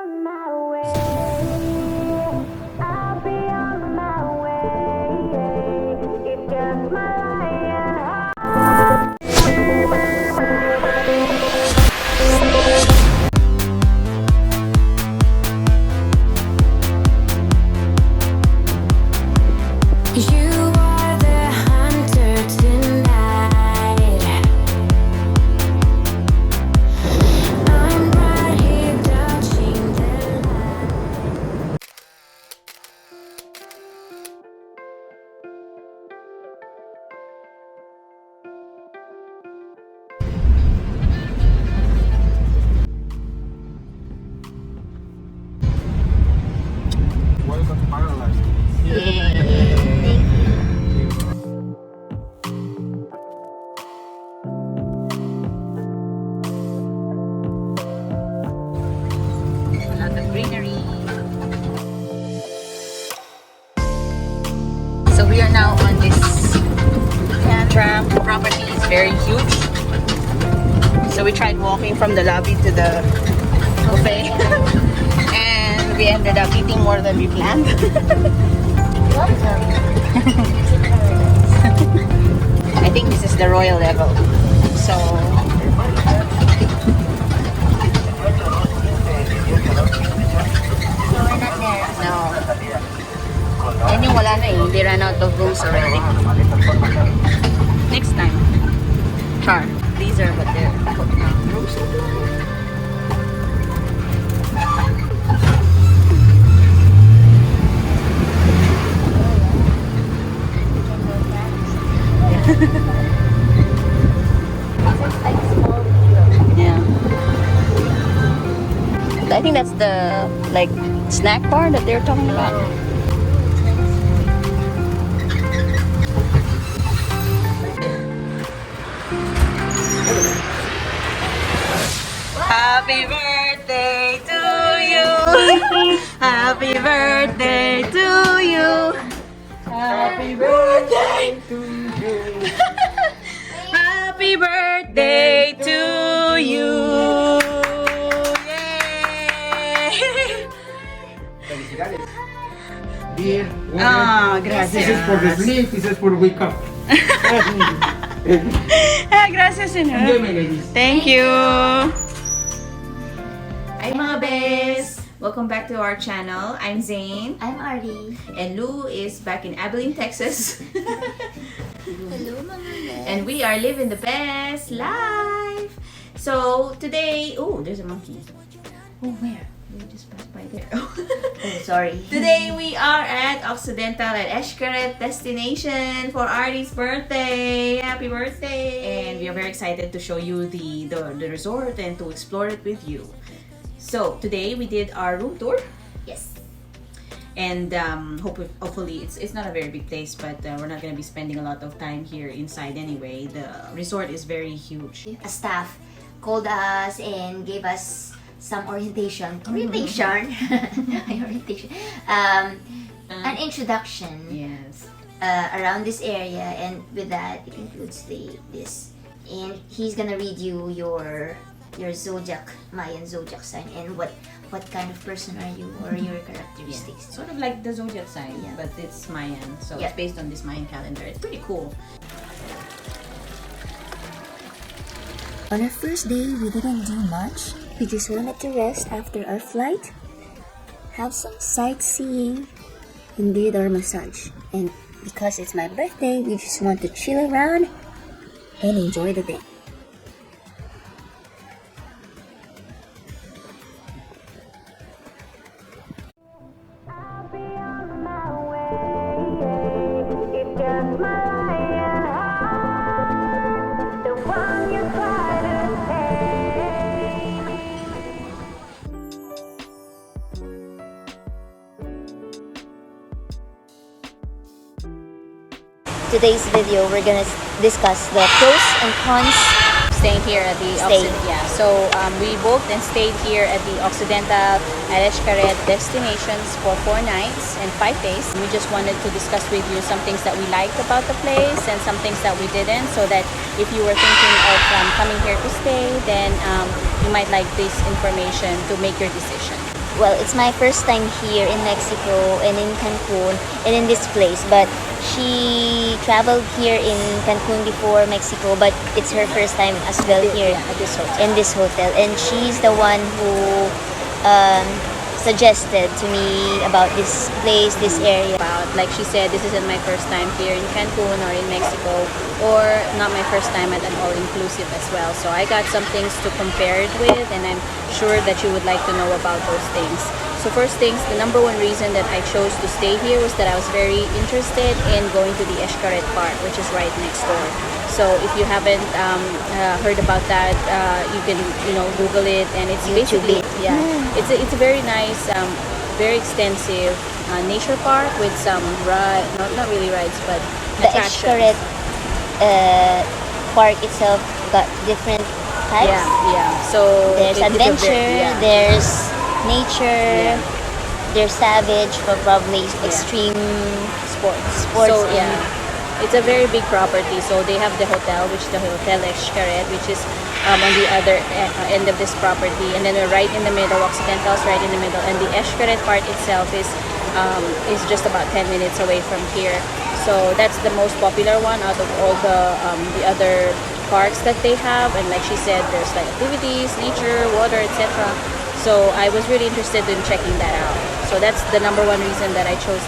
on my way. I'll be on my way. It's just my lion heart. You are the hunter tonight. I'm right here touching the light. Welcome to paradise. Lot of greenery. So we are now on this tram. Property is very huge. So we tried walking from the lobby to the buffet. And we ended up eating more than we planned. I think this is the royal level. So We're not there. no. Yan yung wala na eh. They ran out of rooms already. Next time. Char. These are what they're rooms. Yeah. I think that's the like snack bar that they're talking about. Happy birthday to you. Happy birthday to you. Happy birthday to you. Happy birthday to you. Yay! Felicidades. Dear, Ah, gracias. this is for the sleep, this is for wake up. Ah, gracias, Enjoy, señor. my ladies. Thank you. Hi mga bes! Welcome back to our channel. I'm Zain. I'm Ardi. And Lou is back in Abilene, Texas. Hello mga bes. And we are living the best life. So today, oh, there's a monkey. Oh, where? We just passed by there. Oh, sorry. Today we are at Occidental Xcaret destination for Ardi's birthday. Happy birthday! And we are very excited to show you the resort and to explore it with you. So today we did our room tour. Yes. And hopefully it's not a very big place, but we're not gonna be spending a lot of time here inside anyway. The resort is very huge. A staff called us and gave us some orientation. Orientation. An introduction Yes. around this area, and with that it includes this. And he's gonna read you your zodiac, Mayan zodiac sign, and what kind of person are you, or your characteristics. Sort of like the zodiac sign, Yeah. but it's Mayan, so Yeah. it's based on this Mayan calendar. It's pretty cool. On our first day, we didn't do much. We just wanted to rest after our flight, have some sightseeing, and did our massage. And because it's my birthday, we just want to chill around and enjoy the day. I'll be on my way. It's just my lion heart, the one you try to take. Today's video, we're gonna discuss the pros and cons. Staying here at the Stay. So we booked and stayed here at the Occidental Xcaret destinations for 4 nights and 5 days. We just wanted to discuss with you some things that we liked about the place and some things that we didn't, so that if you were thinking of coming here to stay, then you might like this information to make your decision. well, it's my first time here in Mexico and in Cancun and in this place. But she traveled here in Cancun before Mexico, but it's her first time as well here at this hotel. in this hotel. And she's the one who suggested to me about this place, this area. Like she said, this isn't my first time here in Cancun or in Mexico, or not my first time at an all-inclusive as well. So I got some things to compare it with, and I'm sure that you would like to know about those things. So first things, the number one reason that I chose to stay here was that I was very interested in going to the Xcaret Park, which is right next door. So if you haven't heard about that, you can Google it, and it's YouTube basically it. it's a very nice, very extensive nature park with some not really rides, but The attractions. Xcaret park itself got different types. Yeah. So There's it's a adventure, there's nature, there's savage for probably extreme sports. So it's a very big property. So they have the hotel, which is the Hotel Xcaret, which is on the other end of this property, and then we're right in the middle. Occidental's right in the middle, and the Xcaret part itself is just about 10 minutes away from here. So that's the most popular one out of all the other parks that they have. And like she said, there's like activities, nature, water, etc. So I was really interested in checking that out. So that's the number one reason that I chose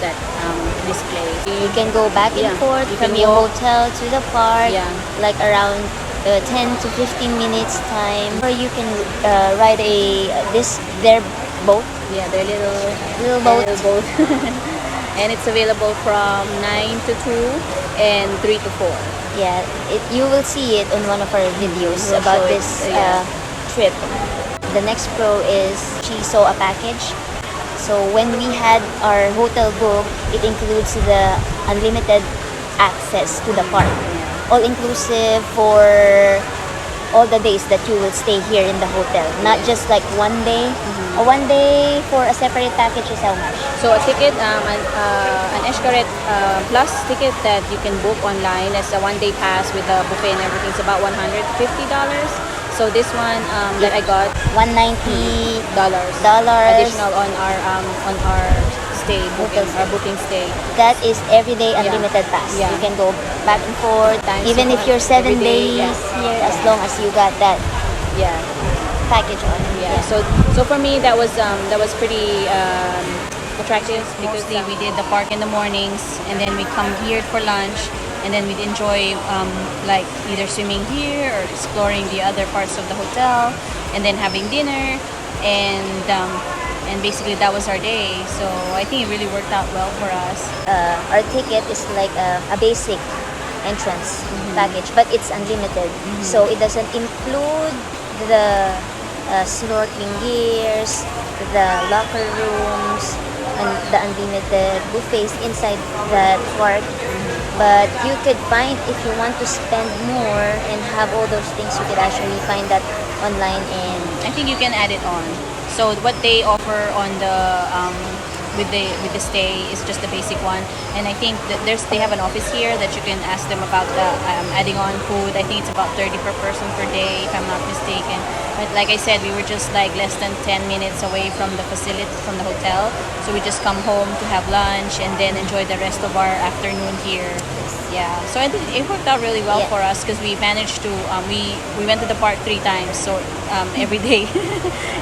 this place. You can go back and forth you from can your walk. hotel to the park, Yeah. like around 10 to 15 minutes time. Or you can ride their boat. Yeah, their Little boat. And it's available from 9 to 2 and 3 to 4. Yeah, you will see it on one of our videos We'll about show it, this yeah. trip. The next pro is she saw a package. So when we had our hotel book, it includes the unlimited access to the park. All inclusive for all the days that you will stay here in the hotel. Not just like one day. One day for a separate package is how much? So a ticket, an Xcaret Plus ticket that you can book online as a one-day pass with a buffet and everything is about $150. So this one that I got, $190 additional on our stay booking stay. That is everyday unlimited pass. Yeah. You can go back and forth, Times even if one, you're 7 every day, days here, as long as you got that Yeah. package on. Yeah. So for me that was pretty attractive because we did the park in the mornings, and then we come here for lunch, and then we'd enjoy like either swimming here or exploring the other parts of the hotel, and then having dinner, and basically that was our day. So I think it really worked out well for us. Our ticket is like a basic entrance package, but it's unlimited. So it doesn't include the snorkeling gears, the locker rooms, and the unlimited buffets inside the park. But you could find, if you want to spend more and have all those things, you could actually find that online. And I think you can add it on. So what they offer on the with the stay is just the basic one, and I think that they have an office here that you can ask them about the adding on food. I think it's about 30 per person per day, if I'm not mistaken. But like I said, we were just like less than 10 minutes away from the facility, from the hotel, so we just come home to have lunch and then enjoy the rest of our afternoon here. Yeah, so I think it worked out really well for us because we managed to we went to the park 3 times, so every day,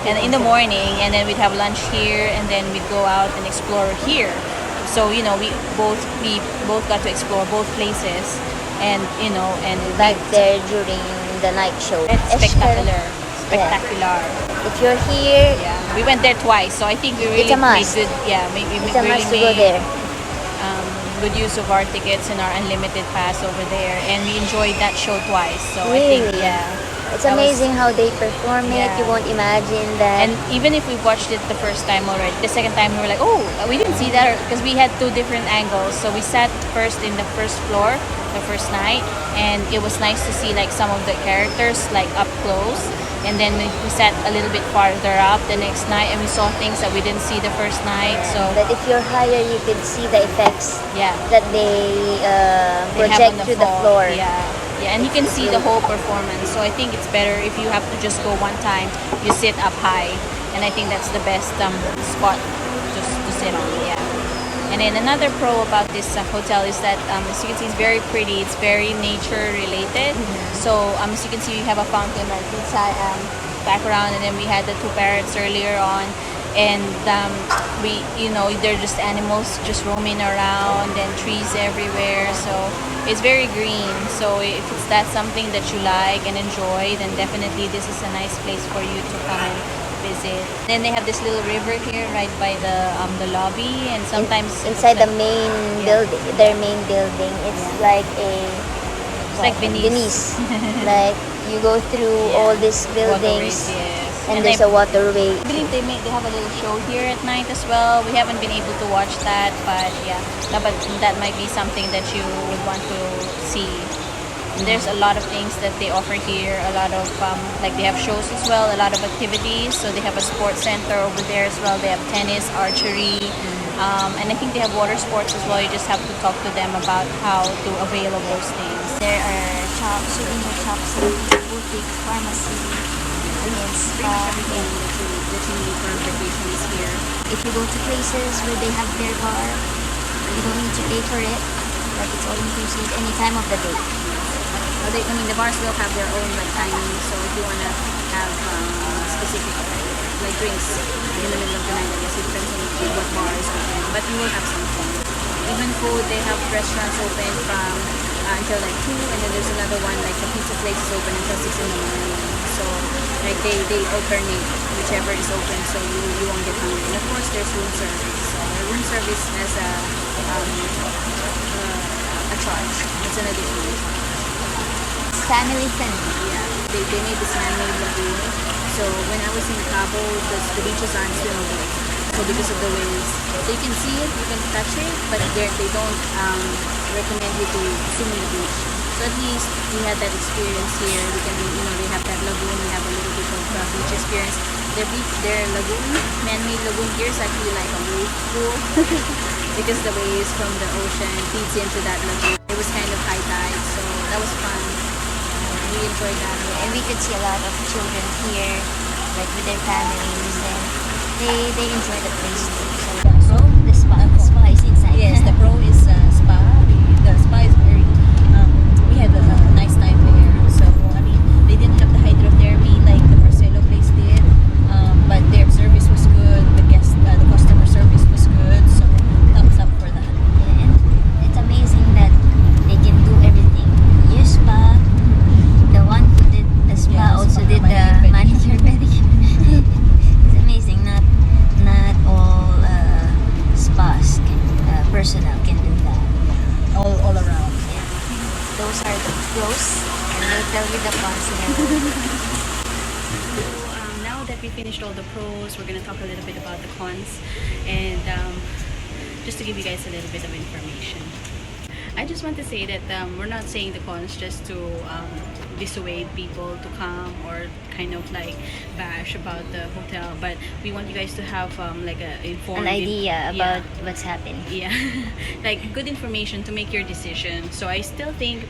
and in the morning, and then we'd have lunch here, and then we'd go out and explore here. So we both got to explore both places, and back there during the night show. it's spectacular. If you're here, Yeah, we went there twice, so I think we really It's a must. made good. Yeah, we it's a really must to go made there. good use of our tickets and our unlimited pass over there, and we enjoyed that show twice. So I think Really? It's that was- amazing how they perform it. Yeah. You won't imagine that. And even if we watched it the first time already, the second time we were like, oh, we didn't see that because we had 2 different angles. So we sat first in the first floor the first night, and it was nice to see like some of the characters like up close. And then we sat a little bit farther up the next night, and we saw things that we didn't see the first night. So But if you're higher, you could see the effects yeah, that they they have project on to the fall. floor. Yeah, and you can see the whole performance. So I think it's better if you have to just go one time, you sit up high, and I think that's the best spot just to sit on. Yeah. And then another pro about this hotel is that as you can see, it's very pretty. It's very nature related. So as you can see, we have a fountain right inside background, and then we had the 2 parrots earlier on, and we, you know, they're just animals just roaming around, and trees everywhere. So it's very green. So if that's something that you like and enjoy, then definitely this is a nice place for you to come and visit. Then they have this little river here right by the lobby, and sometimes Inside the main building, their main building, it's like like Venice. Like you go through all these buildings, and there's a waterway. I believe they have a little show here at night as well. We haven't been able to watch that, but yeah, but that might be something that you would want to see. And there's a lot of things that they offer here. A lot of like they have shows as well. A lot of activities. So they have a sports center over there as well. They have tennis, archery, and I think they have water sports as well. You just have to talk to them about how to avail of those things. There are shops, souvenir shops, boutique, pharmacy, and spa. That you need for vacation is here. If you go to places where they have their bar, you don't need to pay for it. Like it's all inclusive any time of the day. I mean, the bars will have their own like timing. So if you wanna have specific like drinks in the middle of the night, I guess it depends on what bar is open. But you will have something. Even food, they have restaurants open from until like 2, and then there's another one like the pizza place is open until 6 in the morning. So like they alternate whichever is open, so you won't get hungry. And of course, there's room service. So the room service has a charge. It's an additional charge. Family friendly. Yeah, they made this man-made lagoon. So when I was in Cabo, the beaches aren't swimmable. So because of the waves, so you can see it, you can touch it, but they don't recommend you to swim in the beach. So at least we had that experience here. We can, you know, they have that lagoon. We have a little bit of beach experience. Their lagoon, man-made lagoon here is actually like a wave pool because the waves from the ocean feeds into that lagoon. It was kind of high tide, so that was fun. We enjoyed that. And we could see a lot of children here, like with their families, and they enjoy the place too. So the spa is inside. Yes, the pro is spa. The spa is very. We had a nice time there. So I mean, they didn't have the hydrotherapy like the Marcelo place did, but their service was good. The customer service was good. So thumbs up for that. And it's amazing that they can do everything. You spa. The one who did the spa also did the manicure pedicure. It's amazing. Not all spas personnel can do that. All around. Yeah. Those are the pros, and they'll tell you the cons in a minute. So now that we finished all the pros, we're gonna talk a little bit about the cons, and just to give you guys a little bit of information. I just want to say that we're not saying the cons just to dissuade people to come or kind of like bash about the hotel, but we want you guys to have like An idea about what's happening. Yeah, like good information to make your decision. So I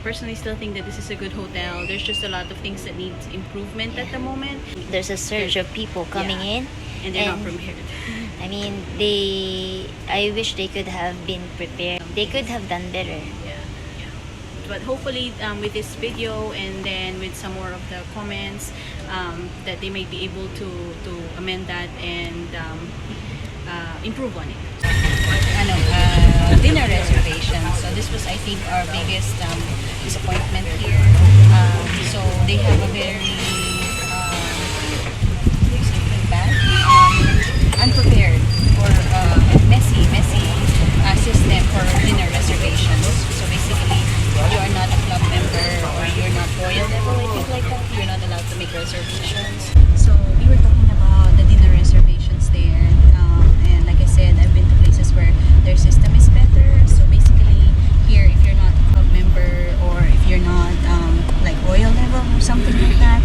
personally still think that this is a good hotel. There's just a lot of things that need improvement at the moment. There's a surge of people coming in, and they're not prepared. I mean, I wish they could have been prepared. They could have done better. Yeah. But hopefully with this video and then with some more of the comments that they may be able to amend that and improve on it. Dinner reservation. So this was, I think, our biggest disappointment here. So they have a very unprepared or messy system for dinner reservations. So basically, you are not a club member or you're not royal level, I think like that, you're not allowed to make reservations. So we were talking about the dinner reservations there, and like I said, I've been to places where their system is better. So basically, here, if you're not a club member or if you're not like royal level or something like that,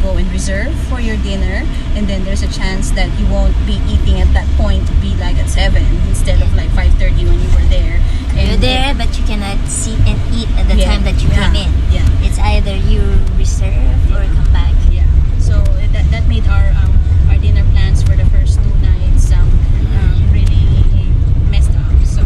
go and reserve for your dinner, and then there's a chance that you won't be eating at that point, be like at 7 instead of like 5:30 when you were there. And You're there, but you cannot sit and eat at the Yeah, time that you yeah, came in. yeah. It's either you reserve or come back. Yeah, so that made our dinner plans for the first 2 nights really messed up. So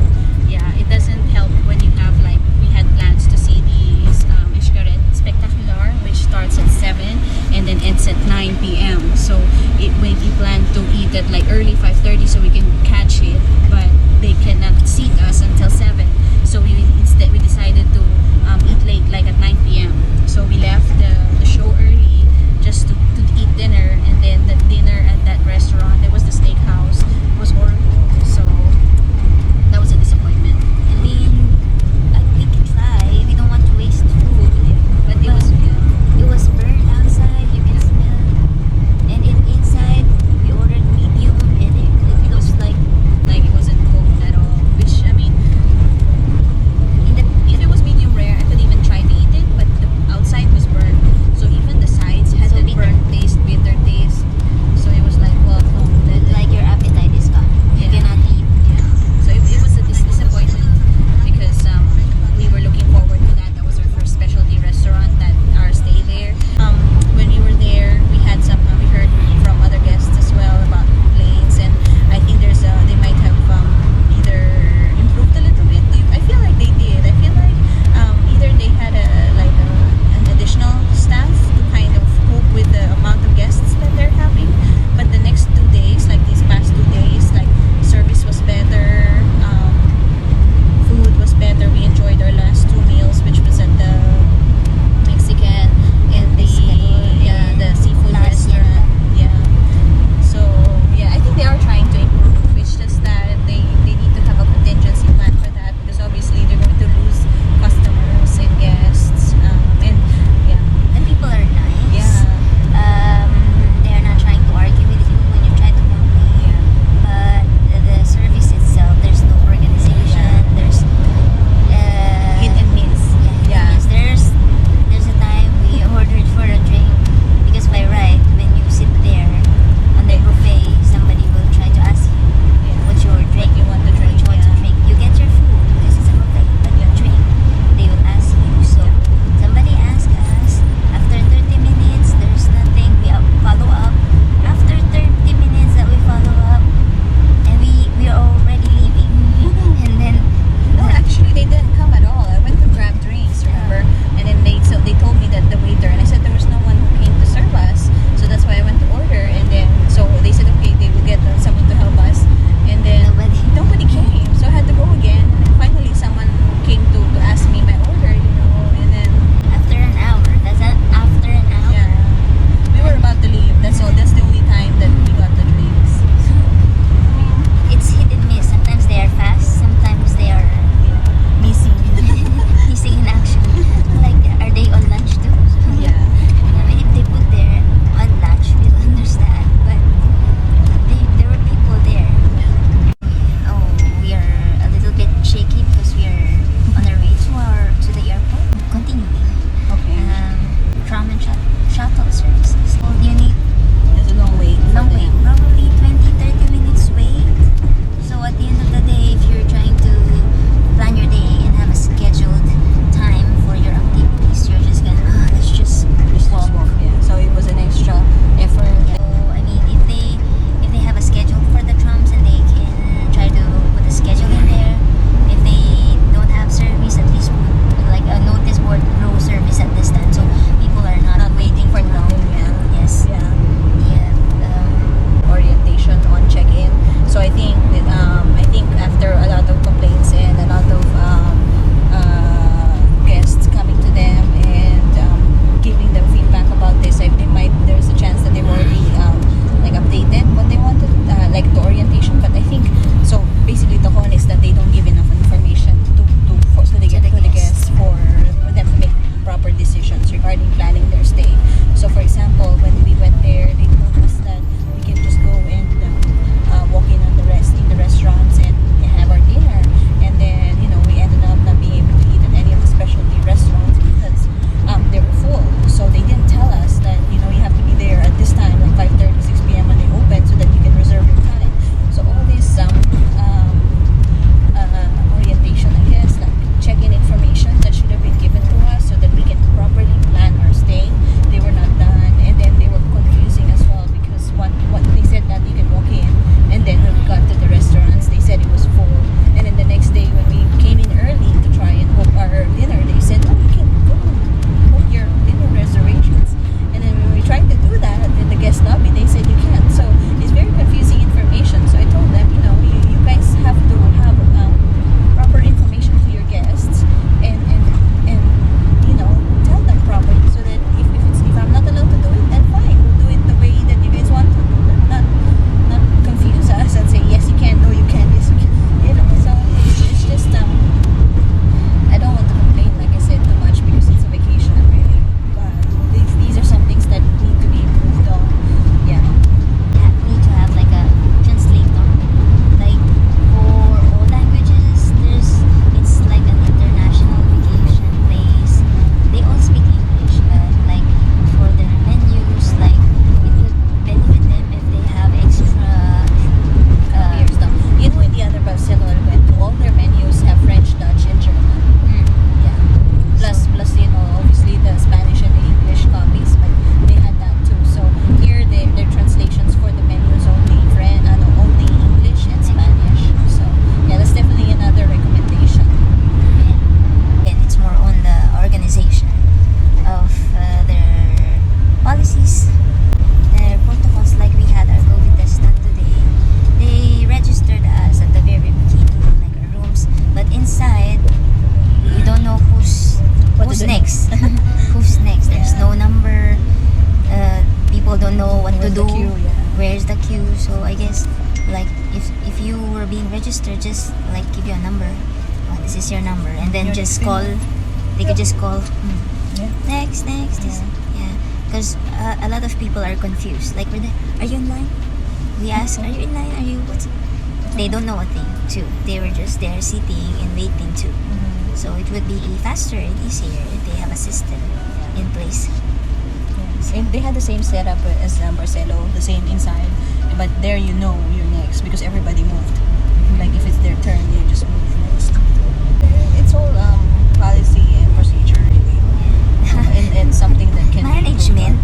yeah, it doesn't help when you have like, we had plans to see the Xcaret Spectacular, which starts at 7 and then ends at 9 p.m. So we planned to eat at like early 5:30 so we can catch it, but they cannot seat us until 7. So we decided to eat late, like at 9 p.m. So we left the show early just to eat dinner, and then the dinner at that restaurant, there was the steakhouse, was horrible. So that was a disappointment. I mean, we can try. We don't want to waste food. But it was It was burned outside. You can smell. And inside, we ordered medium, and it looks like it wasn't cooked at all. Which, I mean, if it was medium rare, I could even try to eat it, but the outside was burned. being registered, just like give you a number. Oh, this is your number, and then just call. They could just call. Next. This, yeah. Because a lot of people are confused. Like, are you in line? We ask, are you in line? Are you what? They don't know a thing too. They were just there sitting and waiting too. So it would be faster and easier if they have a system in place. Yes. And they had the same setup as Barcelo, the same inside. But there you know you're next because everybody moved. Like if it's their turn, they just move next. It's all policy and procedure really. And something that can Management.